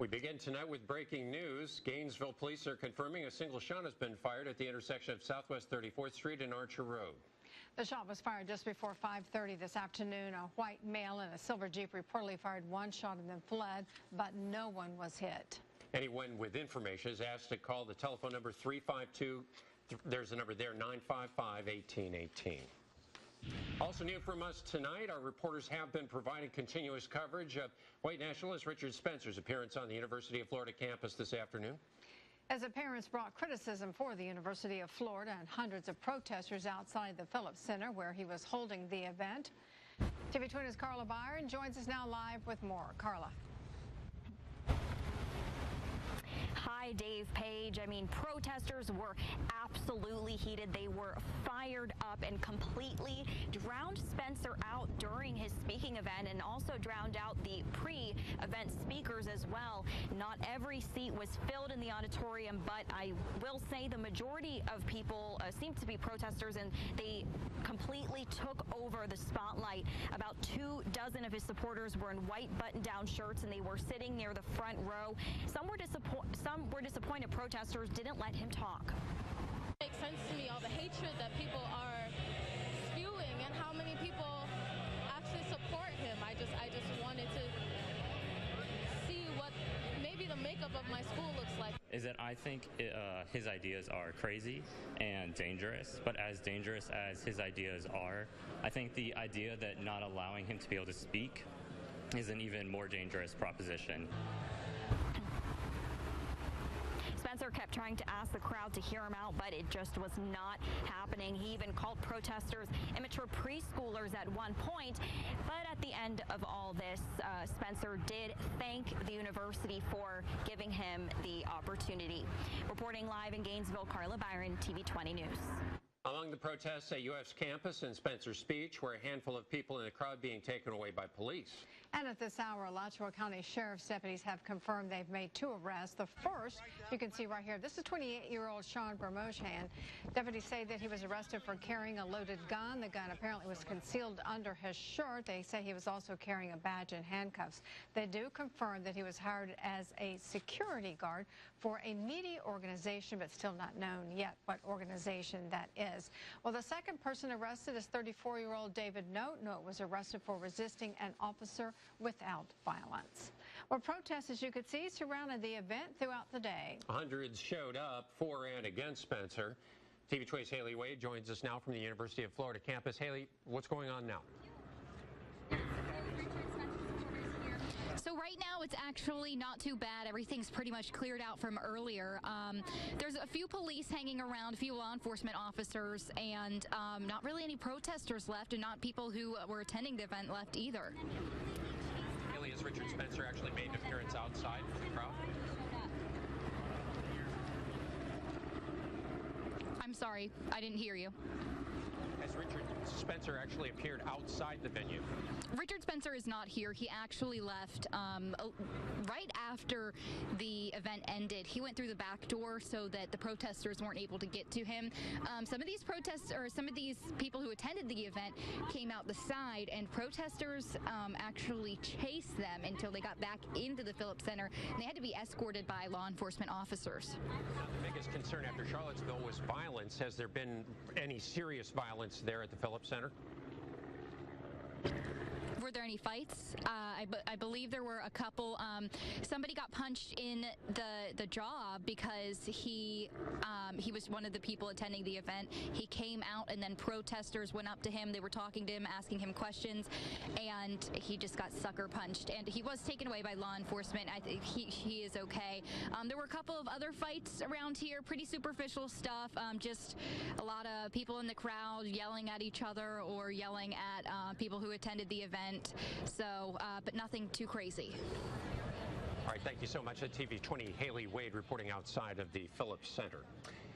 We begin tonight with breaking news. Gainesville police are confirming a single shot has been fired at the intersection of Southwest 34th Street and Archer Road. The shot was fired just before 5:30 this afternoon. A white male in a silver Jeep reportedly fired one shot and then fled, but no one was hit. Anyone with information is asked to call the telephone number 352. There's a number there, 955-1818. Also new from us tonight, our reporters have been providing continuous coverage of white nationalist Richard Spencer's appearance on the University of Florida campus this afternoon. His appearance brought criticism for the University of Florida and hundreds of protesters outside the Phillips Center where he was holding the event. TV20's Carla Byron joins us now live with more. Carla. Hi, Dave, Paige. I mean, protesters were absolutely heated. They were fired up and completely drowned Spencer out during his speaking event and also drowned out the pre-event speakers as well. Not every seat was filled in the auditorium, but I will say the majority of people seemed to be protesters, and they completely took over the spotlight. About 24 of his supporters were in white button-down shirts, and they were sitting near the front row. Some were disappointed protesters didn't let him talk. It makes sense to me, all the hatred that people are spewing and how many people actually support him. I just wanted to see what maybe the makeup of my school looks like. Is that I think his ideas are crazy and dangerous, but as dangerous as his ideas are, I think the idea that not allowing him to be able to speak is an even more dangerous proposition. Spencer kept trying to ask the crowd to hear him out, but it just was not happening. He even called protesters immature preschoolers at one point. But at the end of all this, Spencer did thank the university for giving him the opportunity. Reporting live in Gainesville, Carla Byron, TV20 News. Among the protests at UF's campus and Spencer's speech were a handful of people in the crowd being taken away by police. And at this hour, Alachua County Sheriff's deputies have confirmed they've made 2 arrests. The first, you can see right here, this is 28-year-old Sean Bermoshan. Deputies say that he was arrested for carrying a loaded gun. The gun apparently was concealed under his shirt. They say he was also carrying a badge and handcuffs. They do confirm that he was hired as a security guard for a media organization, but still not known yet what organization that is. Well, the second person arrested is 34-year-old David Note. Note was arrested for resisting an officer without violence. Well, protests, as you could see, surrounded the event throughout the day. Hundreds showed up for and against Spencer. TV20's Haley Wade joins us now from the University of Florida campus. Haley, what's going on now? So right now it's actually not too bad. Everything's pretty much cleared out from earlier. There's a few police hanging around, a few law enforcement officers, and not really any protesters left, and not people who were attending the event left either. Haley, has Richard Spencer actually made an appearance outside for the crowd? I'm sorry, I didn't hear you. Has Richard Spencer actually appeared outside the venue? Richard Spencer is not here. He actually left right after the event ended. He went through the back door so that the protesters weren't able to get to him. Some of these people who attended the event came out the side, and protesters actually chased them until they got back into the Phillips Center, and they had to be escorted by law enforcement officers. The biggest concern after Charlottesville was violence. Has there been any serious violence there at the Phillips Center? Were there any fights? I believe there were a couple. Somebody got punched in the jaw because he was one of the people attending the event. He came out, and then protesters went up to him. They were talking to him, asking him questions, and he just got sucker punched. And he was taken away by law enforcement. I think he is okay. There were a couple of other fights around here, pretty superficial stuff. Just a lot of people in the crowd yelling at each other or yelling at people who attended the event. So, but nothing too crazy. All right, thank you so much. At TV20, Haley Wade reporting outside of the Phillips Center.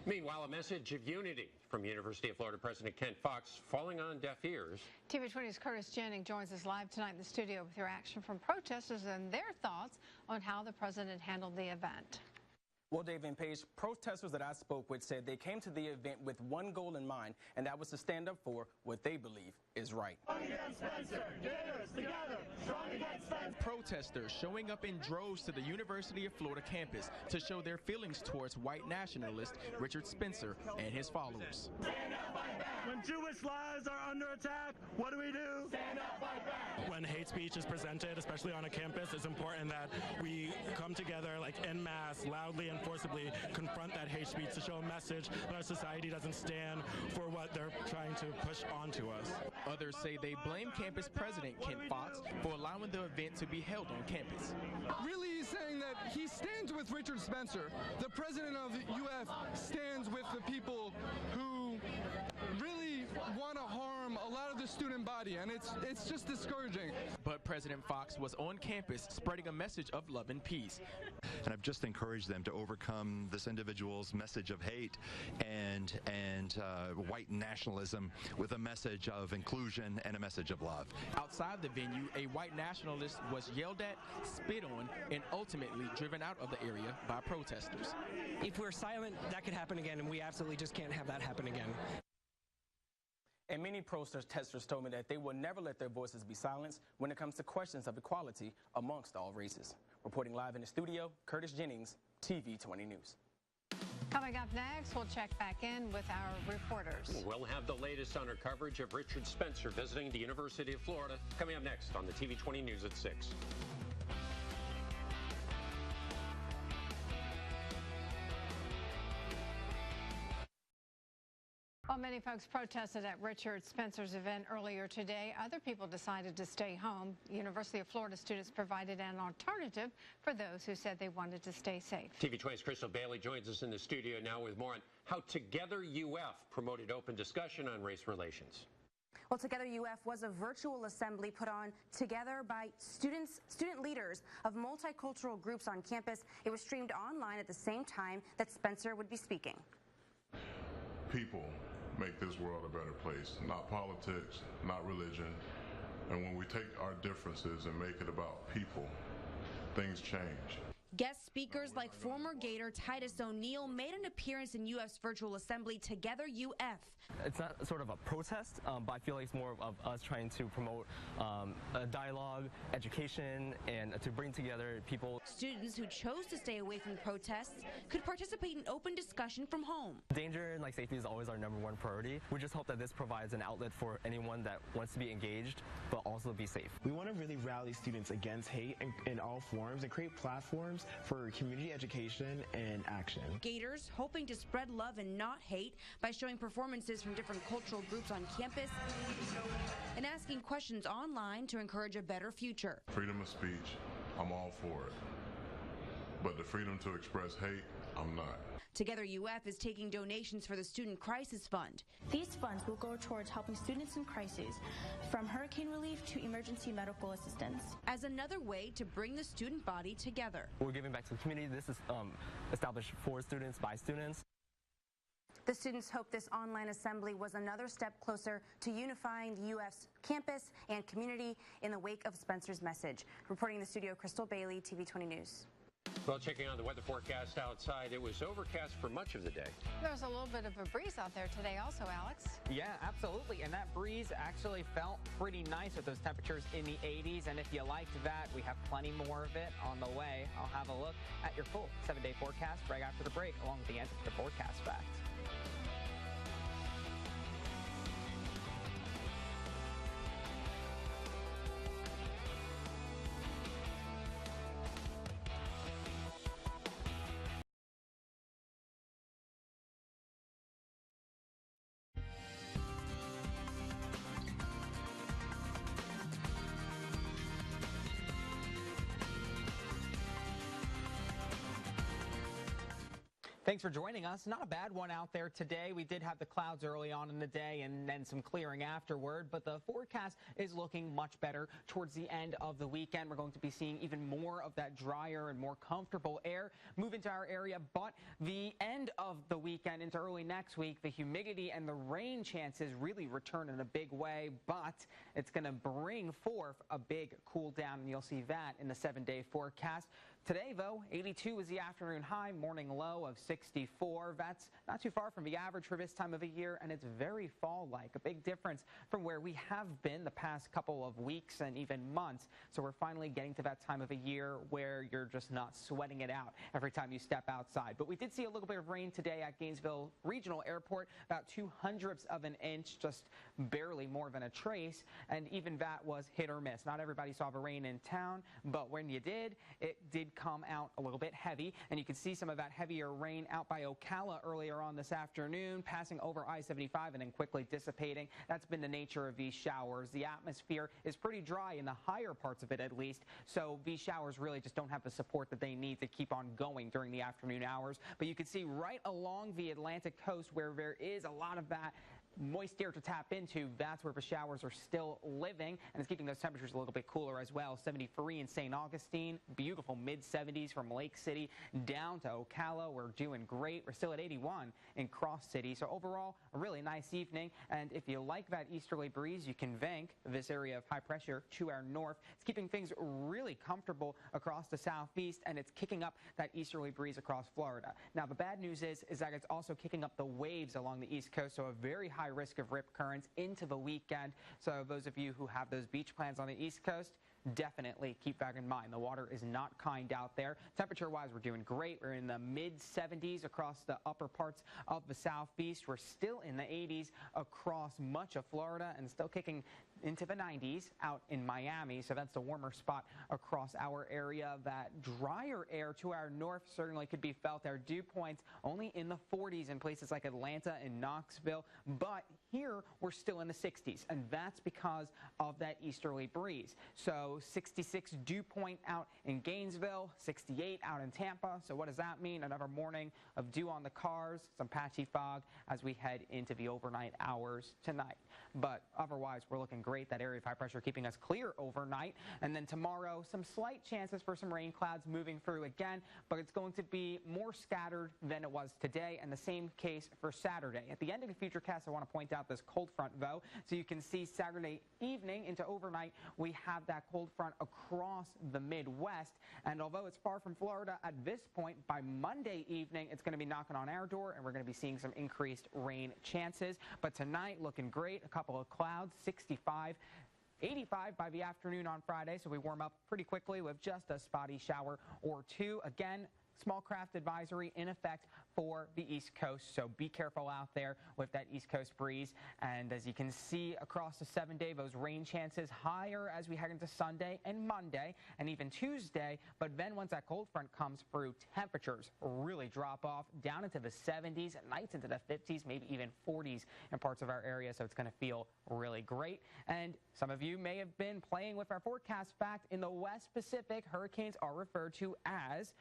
Meanwhile, a message of unity from University of Florida President Kent Fox falling on deaf ears. TV20's Curtis Jennings joins us live tonight in the studio with reaction from protesters and their thoughts on how the president handled the event. Well, Dave and Paige, protesters that I spoke with said they came to the event with one goal in mind, and that was to stand up for what they believe is right. Protesters showing up in droves to the University of Florida campus to show their feelings towards white nationalist Richard Spencer and his followers. When Jewish lives are under attack, what do we do? Stand up, fight back. When hate speech is presented, especially on a campus, it's important that we come together like en masse, loudly and forcibly confront that hate speech to show a message that our society doesn't stand for what they're trying to push onto us. Others say they blame campus president Kent Fox for allowing the event to be held on campus. Really, he's saying that he stands with Richard Spencer. The president of UF stands with the people who really want to harm a lot of the student body, and it's just discouraging. But President Fox was on campus spreading a message of love and peace. And I've just encouraged them to overcome this individual's message of hate and white nationalism with a message of inclusion and a message of love. Outside the venue, a white nationalist was yelled at, spit on, and ultimately driven out of the area by protesters. If we're silent, that could happen again, and we absolutely just can't have that happen again. And many protesters told me that they will never let their voices be silenced when it comes to questions of equality amongst all races. Reporting live in the studio, Curtis Jennings, TV20 News. Coming up next, we'll check back in with our reporters. We'll have the latest on our coverage of Richard Spencer visiting the University of Florida. Coming up next on the TV20 News at 6. While many folks protested at Richard Spencer's event earlier today, other people decided to stay home. University of Florida students provided an alternative for those who said they wanted to stay safe. TV20's Crystal Bailey joins us in the studio now with more on how Together UF promoted open discussion on race relations. Well, Together UF was a virtual assembly put on together by student leaders of multicultural groups on campus. It was streamed online at the same time that Spencer would be speaking. People make this world a better place, not politics, not religion. And when we take our differences and make it about people, things change. Guest speakers like former Gator Titus O'Neal made an appearance in UF's virtual assembly Together UF. It's not sort of a protest, but I feel like it's more of us trying to promote a dialogue, education, and to bring together people. Students who chose to stay away from protests could participate in open discussion from home. Danger and safety is always our #1 priority. We just hope that this provides an outlet for anyone that wants to be engaged, but also be safe. We want to really rally students against hate in all forms and create platforms for community education and action. Gators hoping to spread love and not hate by showing performances from different cultural groups on campus and asking questions online to encourage a better future. Freedom of speech, I'm all for it. But the freedom to express hate, I'm not. Together UF is taking donations for the Student Crisis Fund. These funds will go towards helping students in crisis, from hurricane relief to emergency medical assistance. As another way to bring the student body together. We're giving back to the community. This is established for students, by students. The students hope this online assembly was another step closer to unifying the UF's campus and community in the wake of Spencer's message. Reporting in the studio, Crystal Bailey, TV20 News. Well, checking on the weather forecast outside, it was overcast for much of the day. There's a little bit of a breeze out there today also, Alex. Yeah, absolutely. And that breeze actually felt pretty nice with those temperatures in the 80s. And if you liked that, we have plenty more of it on the way. I'll have a look at your full 7-day forecast right after the break, along with the end of the forecast facts. Thanks for joining us. Not a bad one out there today. We did have the clouds early on in the day and then some clearing afterward, but the forecast is looking much better towards the end of the weekend. We're going to be seeing even more of that drier and more comfortable air move into our area, but the end of the weekend into early next week, the humidity and the rain chances really return in a big way, but it's going to bring forth a big cool down, and you'll see that in the 7-day forecast. Today, though, 82 is the afternoon high, morning low of 64. That's not too far from the average for this time of the year, and it's very fall-like, a big difference from where we have been the past couple of weeks and even months. So we're finally getting to that time of the year where you're just not sweating it out every time you step outside. But we did see a little bit of rain today at Gainesville Regional Airport, about 0.02 of an inch, just barely more than a trace, and even that was hit or miss. Not everybody saw the rain in town, but when you did, it did come out a little bit heavy, and you can see some of that heavier rain out by Ocala earlier on this afternoon, passing over I-75 and then quickly dissipating. That's been the nature of these showers. The atmosphere is pretty dry in the higher parts of it, at least, so these showers really just don't have the support that they need to keep on going during the afternoon hours. But you can see right along the Atlantic coast where there is a lot of that moist air to tap into, that's where the showers are still living, and it's keeping those temperatures a little bit cooler as well. 73 in St. Augustine, beautiful mid-70s from Lake City down to Ocala. We're doing great. We're still at 81 in Cross City. So overall, a really nice evening, and if you like that easterly breeze, you can thank this area of high pressure to our north. It's keeping things really comfortable across the southeast, and it's kicking up that easterly breeze across Florida. Now, the bad news is that it's also kicking up the waves along the east coast, so a very high risk of rip currents into the weekend. So those of you who have those beach plans on the East Coast, definitely keep that in mind. The water is not kind out there. Temperature-wise, we're doing great. We're in the mid-70s across the upper parts of the southeast. We're still in the 80s across much of Florida and still kicking into the 90s out in Miami. So that's the warmer spot across our area. That drier air to our north certainly could be felt. Our dew points only in the 40s in places like Atlanta and Knoxville. But here, we're still in the 60s, and that's because of that easterly breeze. So 66 dew point out in Gainesville, 68 out in Tampa. So what does that mean? Another morning of dew on the cars, some patchy fog as we head into the overnight hours tonight. But otherwise, we're looking great. That area of high pressure keeping us clear overnight. And then tomorrow, some slight chances for some rain clouds moving through again, but it's going to be more scattered than it was today, and the same case for Saturday. At the end of the futurecast, I want to point out this cold front, though. So you can see Saturday evening into overnight, we have that cold front across the Midwest. And although it's far from Florida at this point, by Monday evening, it's going to be knocking on our door, and we're going to be seeing some increased rain chances. But tonight, looking great. A couple of clouds, 65. 85 by the afternoon on Friday, so we warm up pretty quickly with just a spotty shower or two. Again, small craft advisory in effect for the East Coast, so be careful out there with that East Coast breeze. And as you can see across the 7-day, those rain chances higher as we head into Sunday and Monday and even Tuesday. But then once that cold front comes through, temperatures really drop off down into the 70s, nights into the 50s, maybe even 40s in parts of our area, so it's going to feel really great. And some of you may have been playing with our forecast fact. In the West Pacific, hurricanes are referred to as,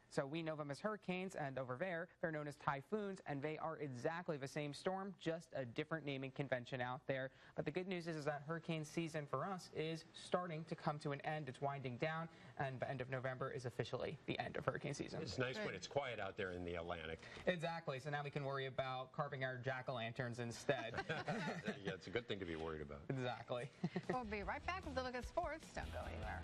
so we know them as hurricanes, and over there, they're known as typhoons, and they are exactly the same storm, just a different naming convention out there. But the good news is that hurricane season for us is starting to come to an end. It's winding down, and the end of November is officially the end of hurricane season. It's nice when it's quiet out there in the Atlantic. Exactly, so now we can worry about carving our jack-o'-lanterns instead. Yeah, it's a good thing to be worried about. Exactly. We'll be right back with a look at sports. Don't go anywhere.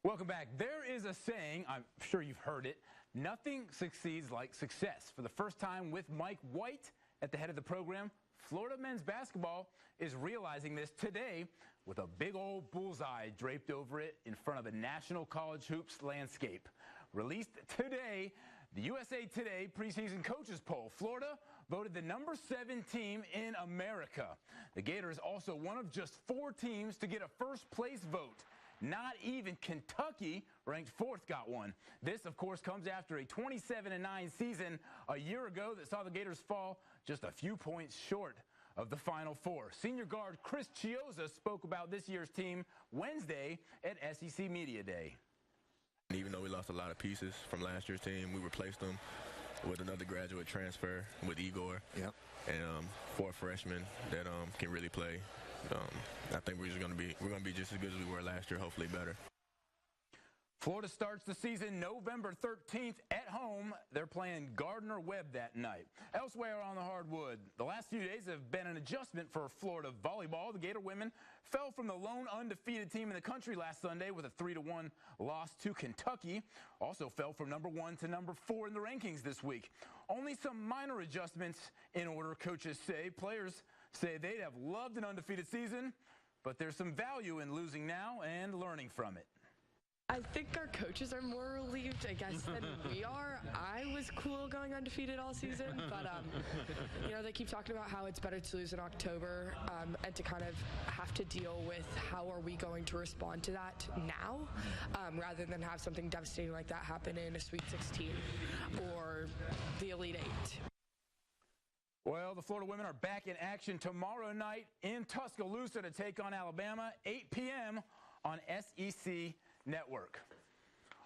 Welcome back. There is a saying, I'm sure you've heard it, nothing succeeds like success. For the first time with Mike White at the head of the program, Florida men's basketball is realizing this today with a big old bullseye draped over it in front of a national college hoops landscape. Released today, the USA Today preseason coaches poll, Florida voted the number 7 team in America. The Gators also one of just 4 teams to get a first place vote. Not even Kentucky, ranked 4th, got one. This, of course, comes after a 27-9 season a year ago that saw the Gators fall just a few points short of the Final Four. Senior guard Chris Chiozza spoke about this year's team Wednesday at SEC Media Day. And even though we lost a lot of pieces from last year's team, we replaced them with another graduate transfer with Igor. Yep. And 4 freshmen that can really play. I think we're going to be just as good as we were last year, hopefully better. Florida starts the season November 13th at home. They're playing Gardner-Webb that night. Elsewhere on the hardwood, the last few days have been an adjustment for Florida volleyball. The Gator women fell from the lone undefeated team in the country last Sunday with a 3-1 loss to Kentucky. Also fell from number 1 to number 4 in the rankings this week. Only some minor adjustments in order, coaches say. Players say they'd have loved an undefeated season, but there's some value in losing now and learning from it. I think our coaches are more relieved, I guess, than we are. I was cool going undefeated all season, but, you know, they keep talking about how it's better to lose in October and to kind of have to deal with how are we going to respond to that now rather than have something devastating like that happen in a Sweet 16 or the Elite 8. Well, the Florida women are back in action tomorrow night in Tuscaloosa to take on Alabama, 8 p.m. on SEC Network.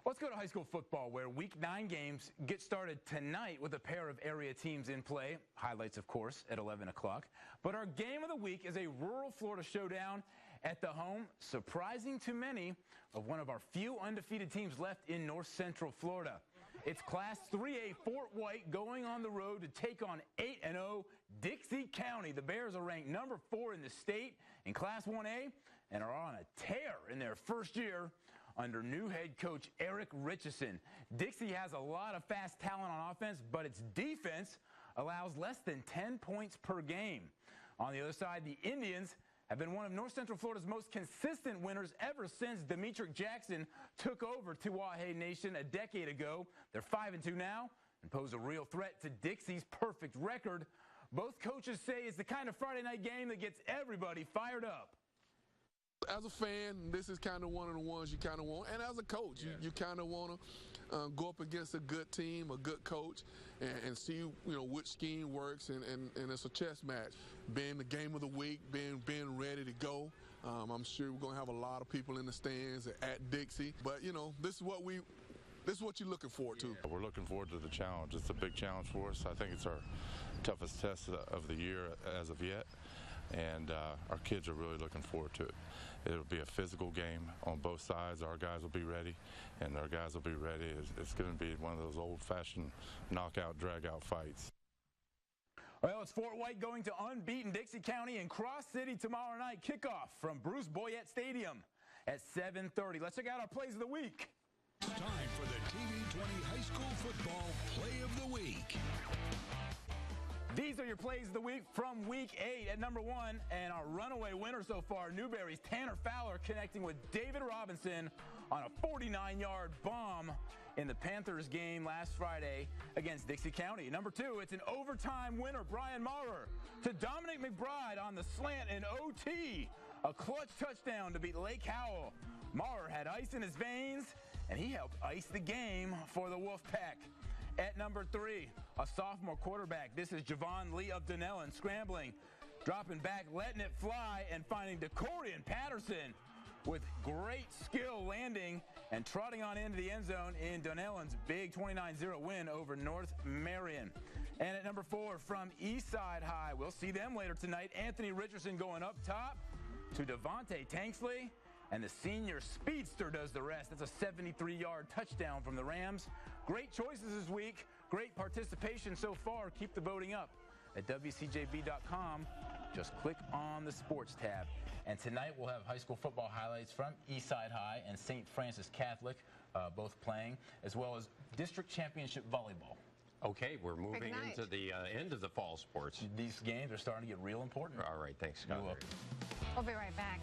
Let's go to high school football, where Week 9 games get started tonight with a pair of area teams in play. Highlights, of course, at 11 o'clock. But our game of the week is a rural Florida showdown at the home, surprising to many, of one of our few undefeated teams left in north central Florida. It's Class 3A Fort White going on the road to take on 8-0 Dixie County. The Bears are ranked number 4 in the state in Class 1A and are on a tear in their first year under new head coach Eric Richardson. Dixie has a lot of fast talent on offense, but its defense allows less than 10 points per game. On the other side, the Indians have been one of North Central Florida's most consistent winners ever since Demetric Jackson took over Tuahe Nation a decade ago. They're 5-2 now and pose a real threat to Dixie's perfect record. Both coaches say it's the kind of Friday night game that gets everybody fired up. As a fan, this is kind of one of the ones you kind of want. And as a coach, you kind of want to go up against a good team, a good coach, and see, you know, which scheme works. And it's a chess match. Being the game of the week, being ready to go. I'm sure we're going to have a lot of people in the stands at Dixie. But, you know, this is what you're looking forward to. We're looking forward to the challenge. It's a big challenge for us. I think it's our toughest test of the year as of yet. And our kids are really looking forward to it. It'll be a physical game on both sides. Our guys will be ready, and our guys will be ready. It's going to be one of those old-fashioned knockout, drag-out fights. Well, it's Fort White going to unbeaten Dixie County in Cross City tomorrow night. Kickoff from Bruce Boyette Stadium at 7:30. Let's check out our plays of the week. It's time for the TV20 High School Football Play of the Week. These are your plays of the week from Week 8 at number 1, and our runaway winner so far, Newberry's Tanner Fowler connecting with David Robinson on a 49-yard bomb in the Panthers game last Friday against Dixie County. Number 2, it's an overtime winner, Brian Maurer to Dominic McBride on the slant in OT. A clutch touchdown to beat Lake Howell. Maurer had ice in his veins, and he helped ice the game for the Wolfpack. At number 3, a sophomore quarterback. This is Javon Lee of Dunellen scrambling, dropping back, letting it fly, and finding DeCorian Patterson with great skill landing and trotting on into the end zone in Dunellen's big 29-0 win over North Marion. And at number 4, from Eastside High, we'll see them later tonight. Anthony Richardson going up top to Devontae Tanksley, and the senior speedster does the rest. That's a 73-yard touchdown from the Rams. Great choices this week. Great participation so far. Keep the voting up at WCJB.com. Just click on the sports tab. And tonight we'll have high school football highlights from Eastside High and St. Francis Catholic, both playing, as well as district championship volleyball. Okay, we're moving into the end of the fall sports. These games are starting to get real important. All right, thanks, Scott. We'll be right back.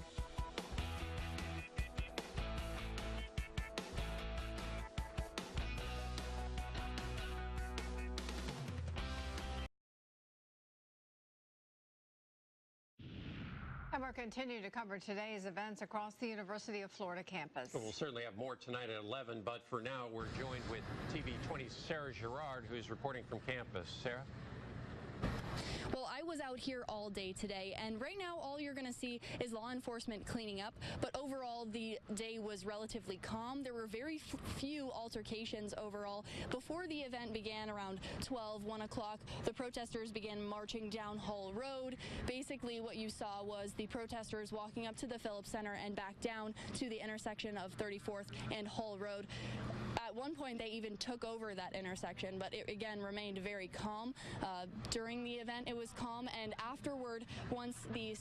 And we're continuing to cover today's events across the University of Florida campus. We'll certainly have more tonight at 11, but for now, we're joined with TV20's Sarah Girard, who's reporting from campus. Sarah? Well, I was out here all day today, and right now all you're going to see is law enforcement cleaning up, but overall the day was relatively calm. There were very few altercations overall. Before the event began around 1 o'clock, the protesters began marching down Hull Road. Basically what you saw was the protesters walking up to the Phillips Center and back down to the intersection of 34th and Hull Road. At one point, they even took over that intersection, but it again remained very calm. During the event, it was calm, and afterward, once the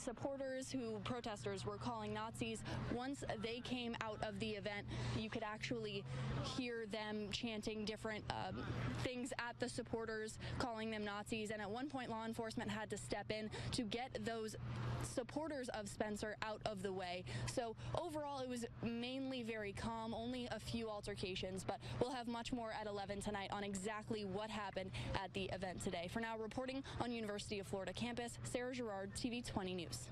protesters were calling Nazis, once they came out of the event, you could actually hear them chanting different things at the supporters, calling them Nazis, and at one point, law enforcement had to step in to get those supporters of Spencer out of the way. So overall, it was mainly very calm, only a few altercations, but we'll have much more at 11 tonight on exactly what happened at the event today. For now, reporting on University of Florida campus, Sarah Girard, TV20 News.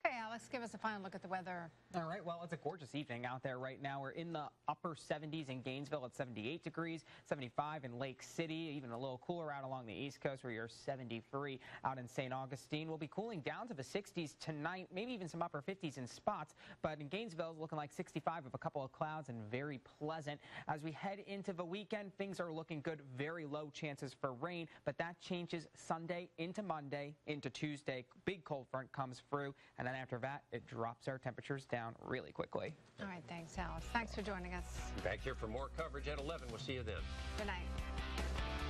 Okay, Alex, give us a final look at the weather. All right, well, it's a gorgeous evening out there right now. We're in the upper 70s in Gainesville at 78 degrees, 75 in Lake City, even a little cooler out along the East Coast where you're 73 out in St. Augustine. We'll be cooling down to the 60s tonight, maybe even some upper 50s in spots, but in Gainesville, it's looking like 65 with a couple of clouds and very pleasant. As we head into the weekend, things are looking good, very low chances for rain, but that changes Sunday into Monday into Tuesday. Big cold front comes through, and then after that, it drops our temperatures down really quickly. All right, thanks, Alex. Thanks for joining us. Back here for more coverage at 11. We'll see you then. Good night.